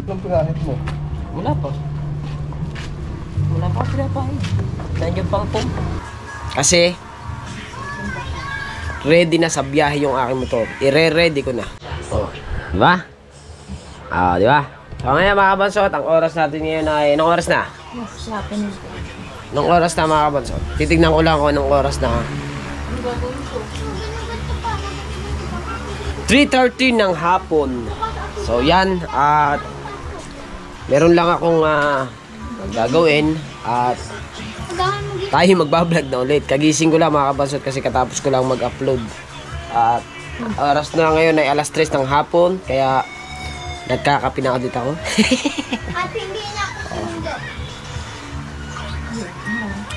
Anong pinahit mo? Wala pa. Wala pa pinapahin. Nandiyan pang pump. Kasi, ready na sa biyahe yung aking motor. I-ready ko na. Oh, diba? Ah, diba? So ngayon mga kabansot, ang oras natin ngayon ay, anong oras na? Anong oras na mga kabansot? Titignan ko lang kung anong oras na. 3:30 ng hapon. So yan, at meron lang akong gagawin at tayo magbablog na ulit. Kagising ko lang mga kabansot kasi katapos ko lang mag-upload. At oras na ngayon ay alas 3 ng hapon, kaya nagkakapinakadit ako. At hindi na ako sundo.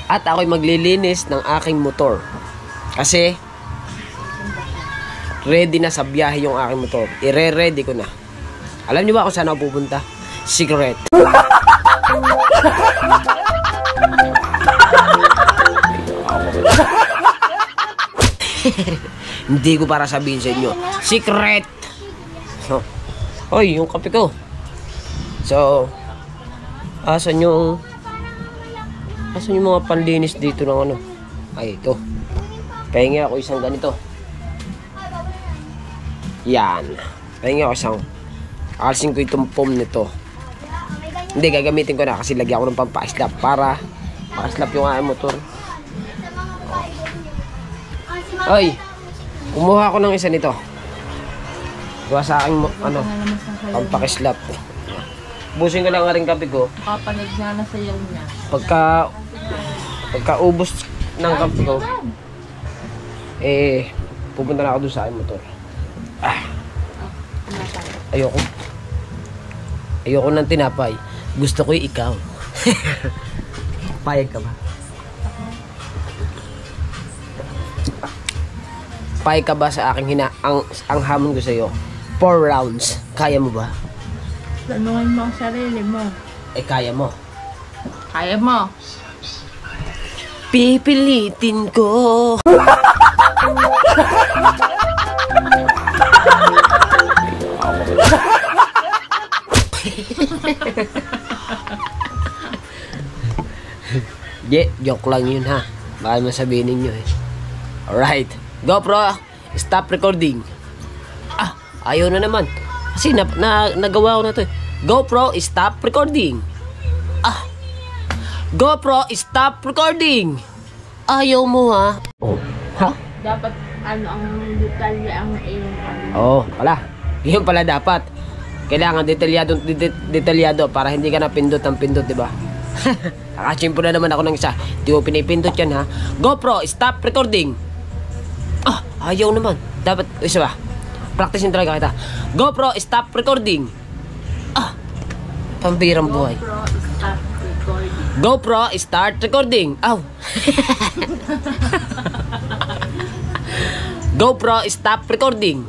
At ako'y maglilinis ng aking motor. Kasi ready na sa biyahe yung aking motor. I-ready ko na. Alam niyo ba kung saan ako pupunta? Secret. Hindi ko para sabihin sa inyo. Secret. So, oy, yung kape ko. So, asan yung mga panlinis dito ng ano? Ay, ito. Pahingi ako isang ganito. Yan. Pahingi ako isang. Alisin ko itong foam nito. Hindi, gagamitin ko na kasi lagyan ko ng pampaislap para makaslap yung aking motor. Oy, kumuha ako ng isa nito. Gawa sa aking ano, pampakislap. Busin ko lang nga rin kape ko. Kapanig na nasayaw niya. Pagka ubos ng kape ko, pupunta na ako doon sa aking motor. Ayoko ng tinapay. Gusto ko ikaw. Payag ka ba? Payag ka ba sa aking ang hamon ko sa iyo? 4 rounds. Kaya mo ba? Tanungin mo ang sarili mo. Kaya mo. Kaya mo. Pipilitin ko. Joke lang yun ha. Baka masabihin ninyo eh. Alright. GoPro, stop recording. Ayaw na naman. Kasi nagawa ko na to eh. GoPro, stop recording. GoPro, stop recording. Ayaw mo ha. Oh. Ha? Dapat ano ang detalye ang iyong pala. Yun pala dapat. Kailangan detalyado para hindi ka na pindot ng pindot, di ba? Nakachimpo na naman ako ng isa. Di mo pinipindot yan ha. GoPro, stop recording. Ayaw naman. Dapat, isa ba? Practice talaga kita. GoPro, stop recording. Pambirang buhay. GoPro, start recording. GoPro, start recording. Aw. GoPro, stop recording.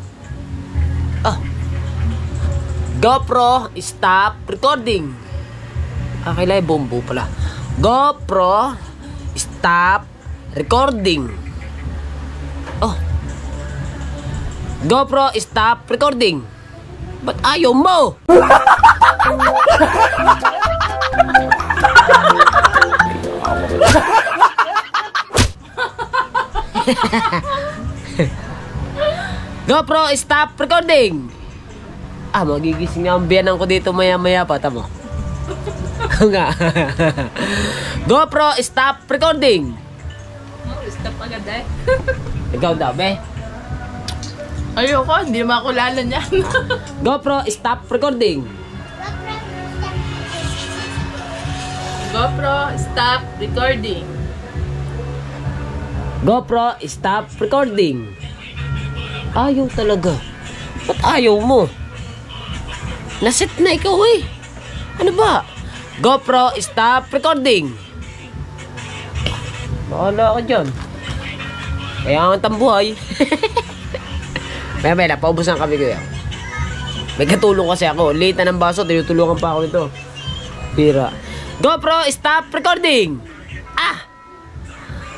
GoPro, stop recording. Kailangan bombo pala. GoPro, stop recording. GoPro, stop recording. Ba't ayaw mo? GoPro, stop recording. Magigising na ang biyanan ko dito maya-maya pa. Tama. Nga. GoPro, stop recording. Stop agad eh. Ikaw daw, be. Ayoko, hindi makulala niyan. GoPro, stop recording. GoPro, stop recording. GoPro, stop recording. Ayaw talaga. Ba't ayaw mo? Naset na ikaw eh. Ano ba? GoPro, stop recording. Bahala ka dyan. Kaya ang tambuhay. May napaubos ang kape ko yan. May katulong kasi ako. Late na ng baso, tinutulungan pa ako nito. Pira. GoPro, stop recording.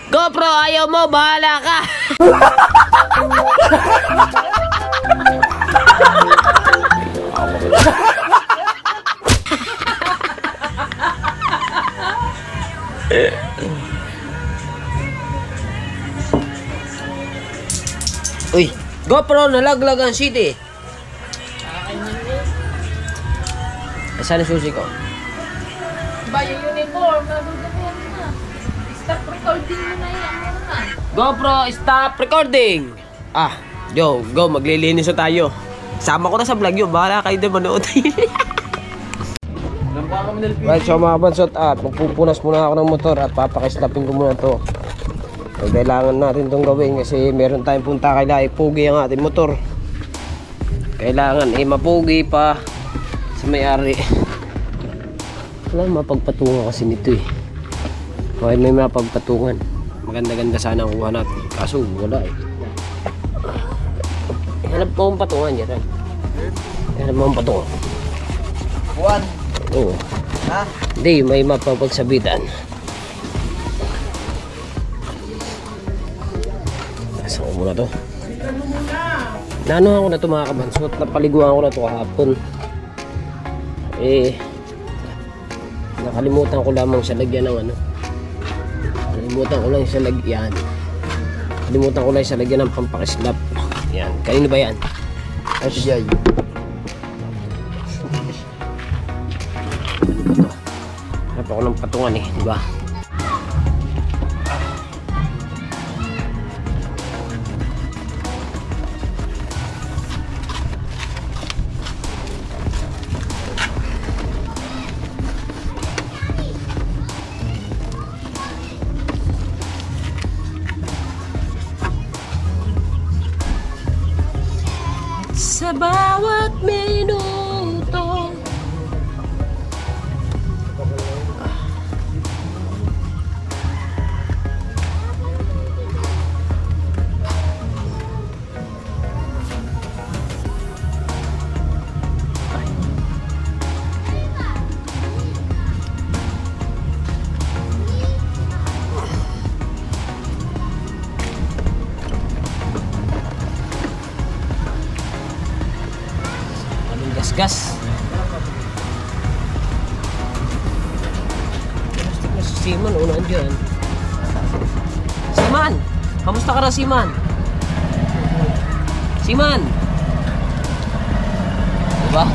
GoPro, ayaw mo, bahala ka. GoPro nalaglagan city. Akin na yun. Saan ang susi ko? Ba yung uniform? Nadudumihan na. Stop recording mo na yan muna. GoPro, stop recording! Ah, yo, go, maglilinis na tayo. Sama ko na sa vlog yun, bahala kayo din manood. Right, so mga bansot, at magpupunas muna ako ng motor at papakislapin ko muna to. So, kailangan natin itong gawin kasi meron tayong punta kailangan ipugi ang ating motor. Kailangan mapugi pa sa may-ari. Wala mapagpatungan kasi nito eh. Okay, may mapagpatungan. Maganda-ganda sana ang kuha natin. Kaso wala eh. Hanap mo ang patungan dyan. Hanap mo ang patungan. Buwan. Oo. Ha? Hindi, may mapapagsabitan. Nasa ko muna to. Naano ako na ito mga kabansot. Napaliguan ko na ito kahapon. Nakalimutan ko lamang siya lagyan ng ano. Nakalimutan ko lang siya lagyan. Nakalimutan ko lang siya lagyan ng pampakislap. Yan. Kanino ba yan? Ay, si Jay. Hanap ako ng patungan eh, di ba? Sa bawat minuto gas. Gusto ko si Siman, unaan dyan. Siman! Kamusta ka na, Siman? Siman! Diba?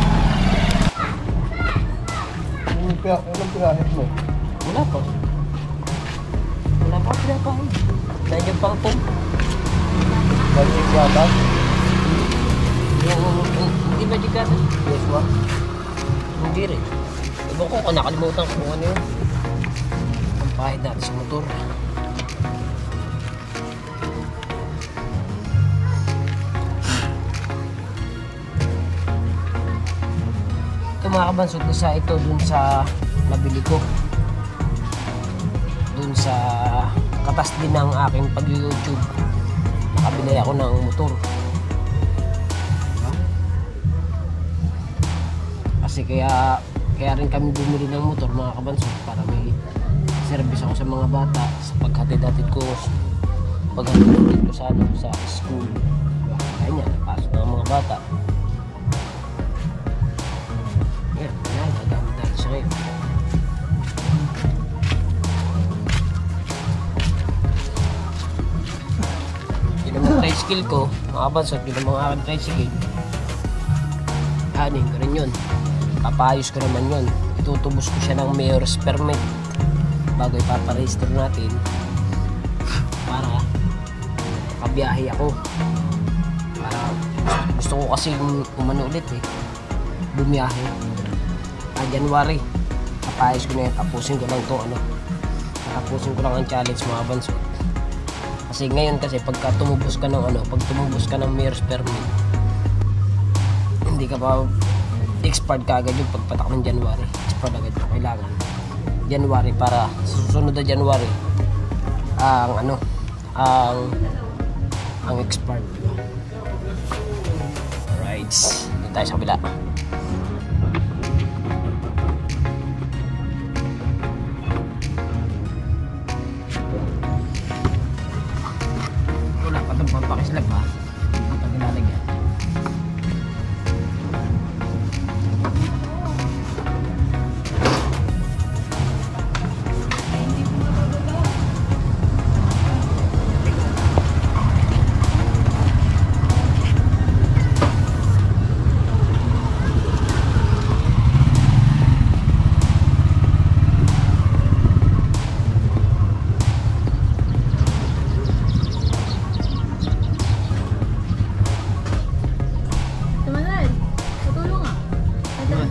Anong pirahin mo? Wala pa. Wala pa, pinapahon. Nandiyan pa po. Lagi yung yata? Hindi ba digatan? Yes, ba? Hindi rin. Iba ko kung nakalimutan ko kung ano yun. Ang pahit natin sa motor. Ito mga kabansot, isa ito dun sa nabili ko. Dun sa katas din ng aking pag-YouTube. Nakabili ako ng motor. Kasi kaya rin kami bumili ng motor mga kabansot para may service ako sa mga bata sa paghatid-hatid ko sa school. Kaya niya, napasok ng mga bata. Yan, nagamit natin siya ngayon. Yun ang tricycle ko mga kabansot, yun ang mga aking tricycle. Hanin ko rin yun. Papayos ko naman yun. Itutubos ko siya ng mayor's permit bago ipaparegister natin para makabiyahe ako. Para gusto ko kasi umano ulit eh, bumiyahe. January papayos ko na yun. Tapusin ko lang to tapusin ko lang ang challenge mga bansot. Kasi ngayon kasi pagka tumubos ka ng pag tumubos ka ng mayor's permit, hindi ka pa expired ka agad yung pagpatak ng January. Expired agad yung kailangan January para susunod na January ang expired, diba? Alright, dito tayo sa kabila. Wala pa itong pampakislag pa pag nilalagyan.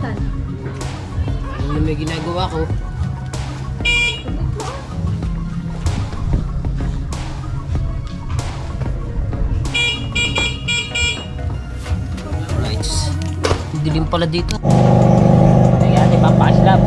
Saan? Ano may ginagawa ko? Alright. Dilim pala dito. Ayan, ipapaslap.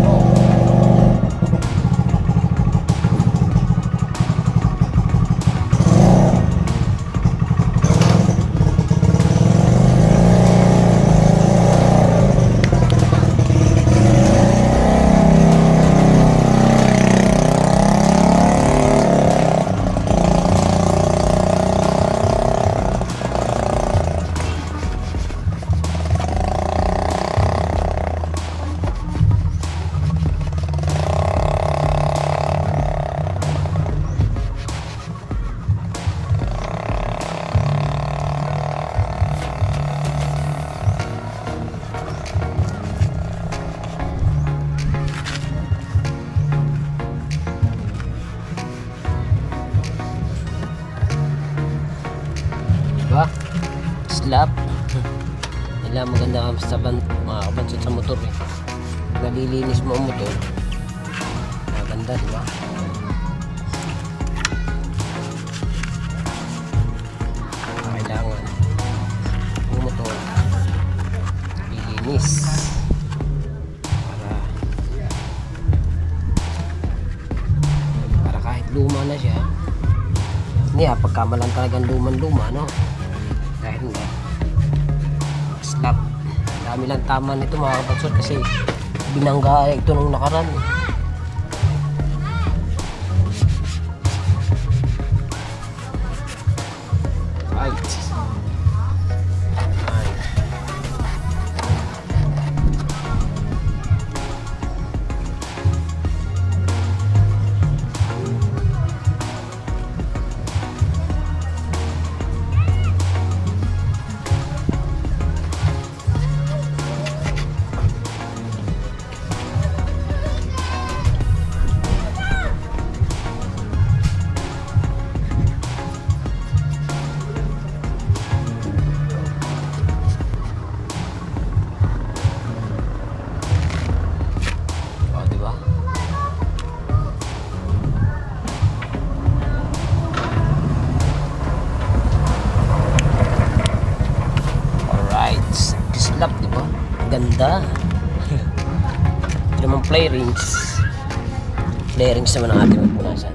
Diba? Slap. Kailangan maganda ka sa mga kabansot sa motor eh. Nalilinis mo ang motor. Maganda, diba? Kailangan ang motor lilinis. Para kahit luma na siya, hindi pagkamalan talagang luman-luma, no? Dahil nga slap. Dami lang tama nito mga kabansot kasi binangga ito nung nakaraan. Right. Slap, di ba? Ganda. Ito naman play rings. Play rings naman ang ating magpunasan.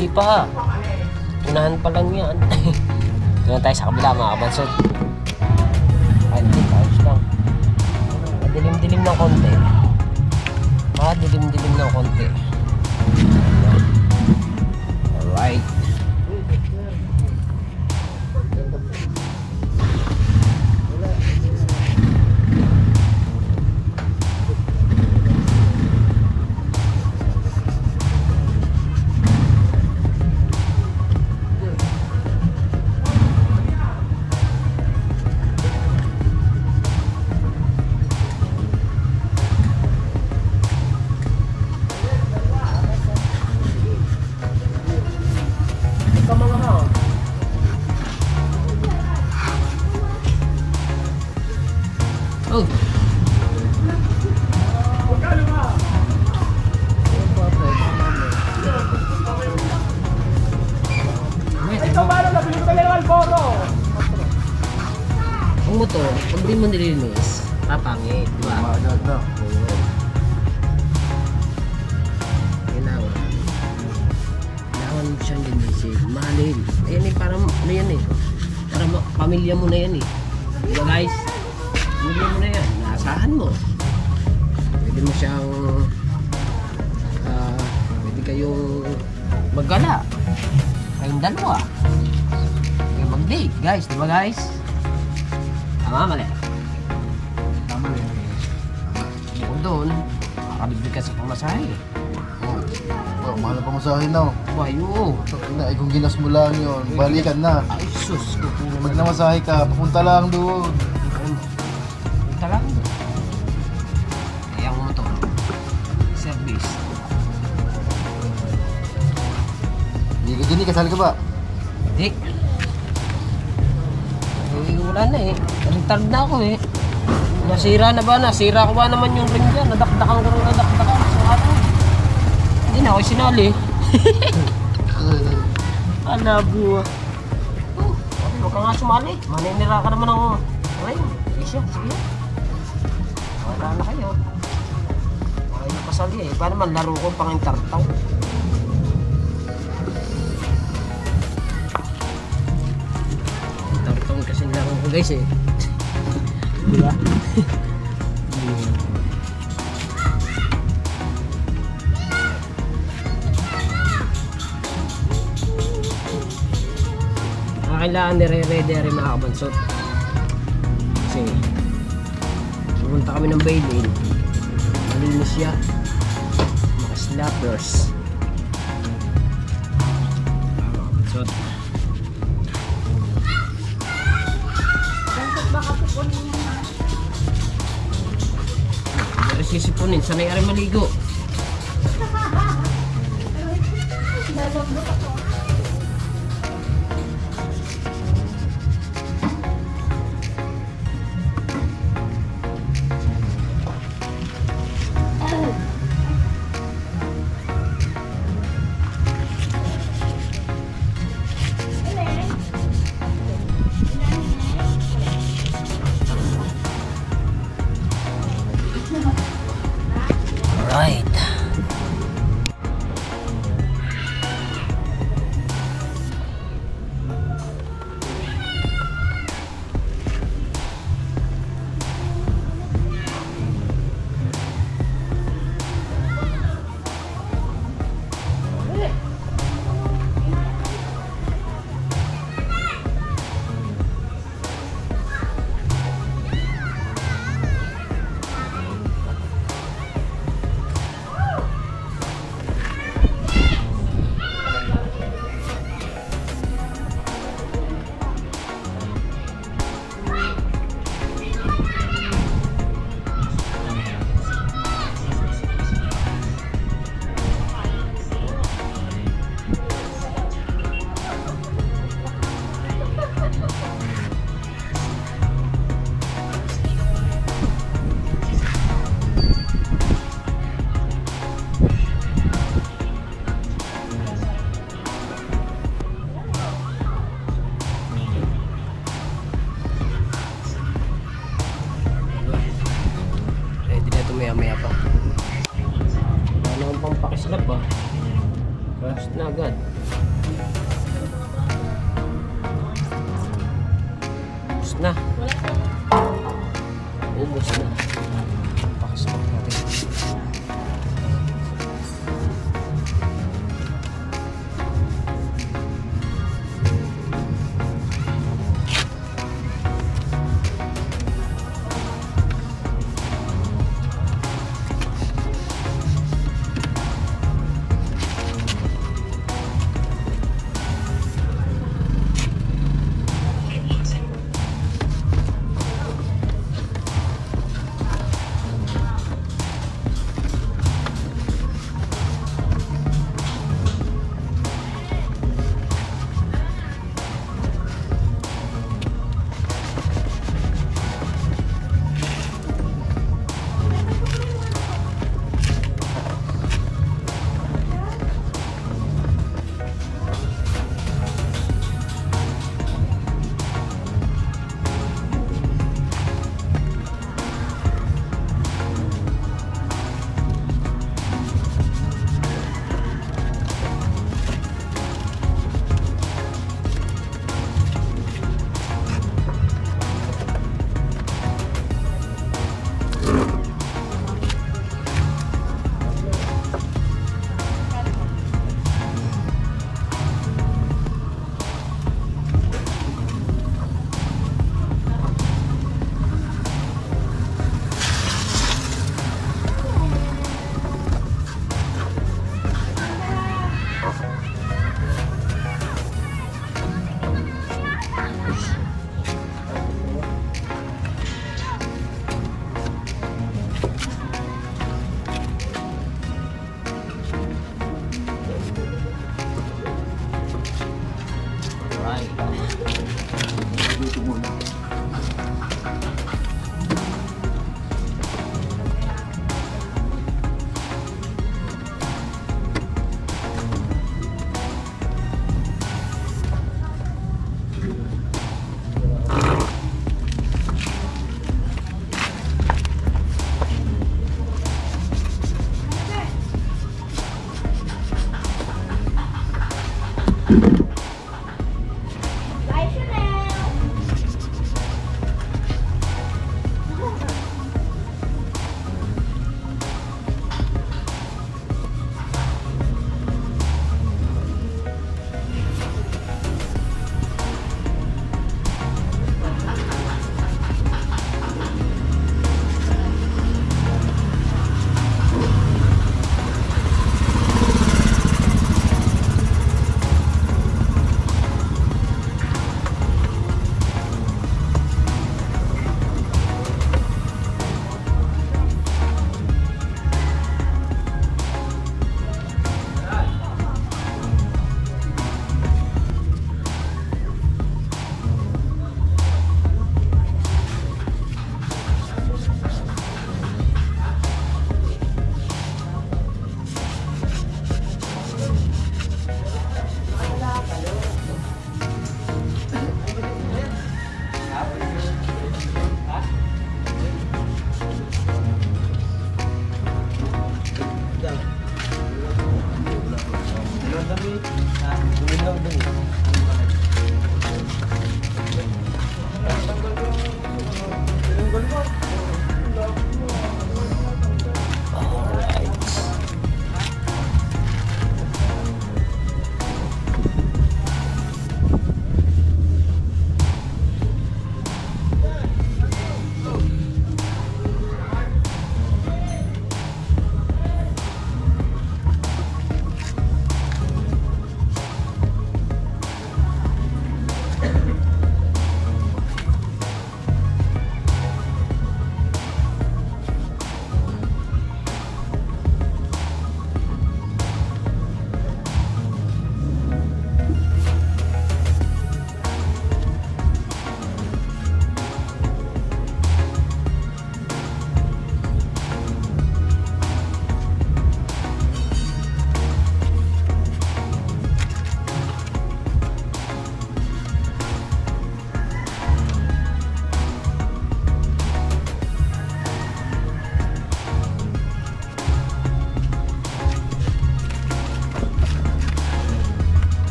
Hindi pa. Unahan pa lang yan. Doon tayo sa kabila mga kabansot. Ay, hindi. Ayos lang. Madilim-dilim ng konti. Madilim-dilim ng konti. Alright. Ang motor, pag di mo nilinis, papangit, di ba? Maagad na. Kailangan mo siyang linisin. Mahalin. Ayan eh, parang ano yan eh. Parang pamilya mo na yan eh. Diba guys? Pamilya mo na yan. Naasahan mo. Pwede mo siyang pwede kayong maggala. Kayong dalawa. Kayong mag-date guys. Diba guys? Tama, mali. Tama yun. Bukod doon, makakabibig ka sa pamasahe. Oh, mahal na pamasahin na. Bayo. Ay, kung ginas mo lang yun, balikan na. Ay, sus. Pag namasahe ka, papunta lang doon. Punta lang. Kaya mo to. Service. Hindi ka dyan, kasali ka ba? Dik. Eh, wala na eh. Retard na ako eh. Nasira na ba? Nasira ko ba naman yung ring dyan? Nadakdakan ko rin nadakdakan. Sa araw. Hindi na ako sinali. Ala buwa. Huwag ka nga sumali. Maninira ka naman ng ring. Sige, sige. Wala na kayo. Wala na pasali eh. Paano man laro ko pang tartaw? Tartaw kasi laro ko guys eh. Diba? Kailangan nire-ready rin mga kabansot kasi pumunta kami ng Baylin, malinis siya, mga slappers mga kabansot. Dari sisipunin, sanay rin maligo. Alright. Maya-maya pa. Wala naman pang pakislap ah. Crash na agad. Ubus na. Ubus na. Pakislap natin.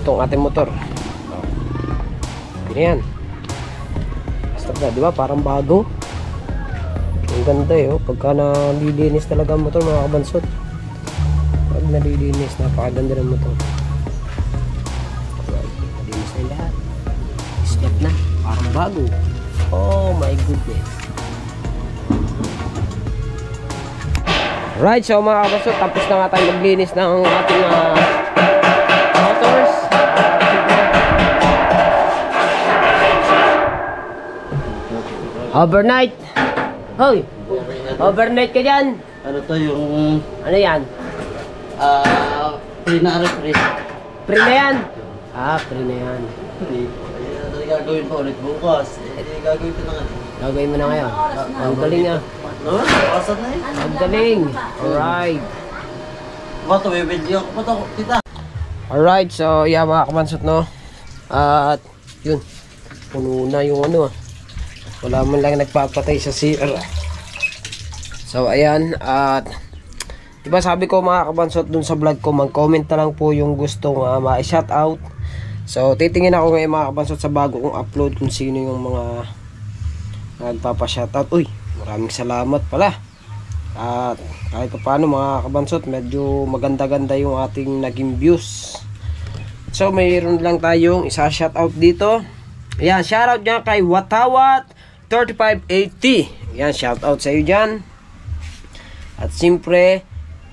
tong ating motor. Yan. Stop na, di ba? Parang bago. Ang ganda eh, oh. Pagka nalilinis talaga ang motor, mga kabansot. Pag nalilinis, napakaganda ng motor. Nalinis na yung lahat. Stop na, parang bago. Oh my goodness. Right, so mga kabansot, tapos na nga tayo maglinis ng ating motors. Overnight. Hoy. Overnight ka dyan. Ano to yung Ano yan? free na refresh. Pre na yan. Pre na yan. Hindi gagawin pa ulit bukas. Hindi gagawin ko na nga. Gagawin mo na ngayon. Ang galing ah. No? Bukasan na eh. Ang galing. Alright. Bato, may video ako pa to. Tita. Alright, so yeah mga kamansot, no. At yun. Puno na yung ano ah. Wala man lang nagpapatay sa CR. So ayan, at diba sabi ko mga kabansot dun sa vlog ko, mag-comment na lang po yung gustong ma-shoutout. So titingin ako ngayon mga kabansot sa bago kong upload kung sino yung mga nagpapa-shoutout. Uy, maraming salamat pala. At kahit pa paano mga kabansot, medyo maganda-ganda yung ating naging views. So mayroon lang tayong isa shoutout dito. Ayan, shoutout niya kay Watawat 3580. Yan, shout out sa iyo dyan. At siyempre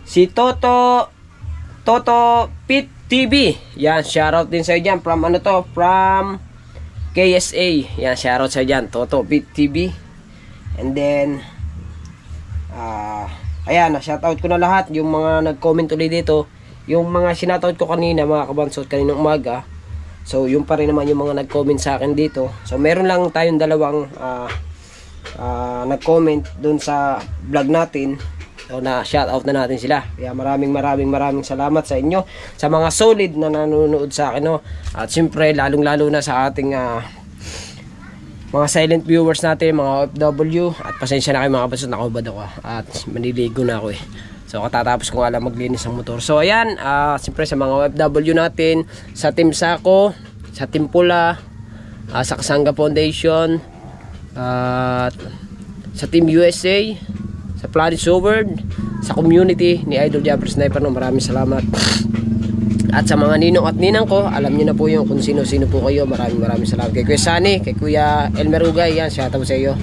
si Toto Pit TV. Yan, shout out din sa iyo dyan. From ano to? From KSA. Yan, shout out sa iyo dyan, Toto Pit TV. And then ayan, shout out ko na lahat yung mga nag-comment ulit dito. Yung mga sinoutout ko kanina mga kabansot, kaninang umaga. So yung pa rin naman yung mga nag-comment sa akin dito. So meron lang tayong dalawang nag-comment dun sa vlog natin. So na shout out na natin sila. Kaya maraming salamat sa inyo, sa mga solid na nanonood sa akin, no? At siyempre lalong-lalo na sa ating mga silent viewers natin, mga OFW. At pasensya na kayo mga kabansot, nakahubad ako at maniligo na ako eh. So katatapos ko nga lang maglinis ng motor. So ayan, siyempre sa mga OFW natin, sa Team Sako, sa Team Pula, sa Kasanga Foundation, at sa Team USA, sa Planet World, sa community ni Idol Jumper Sniper, no, maraming salamat. At sa mga ninong at ninang ko, alam niyo na po yung kung sino-sino po kayo. Maraming salamat kay Kuya Sunny, kay Kuya Elmer Ugay, yan, shoutout sa iyo,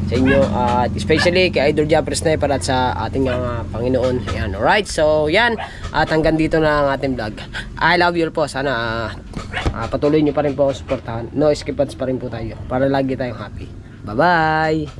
sa inyo, at especially kay Idol Jumper Sniper at sa ating Panginoon. Ayan, alright, so yan, at hanggang dito na ang ating vlog. I love you all po. Sana patuloy nyo pa rin po ako supportahan. No skip ads pa rin po tayo para lagi tayong happy. Bye bye.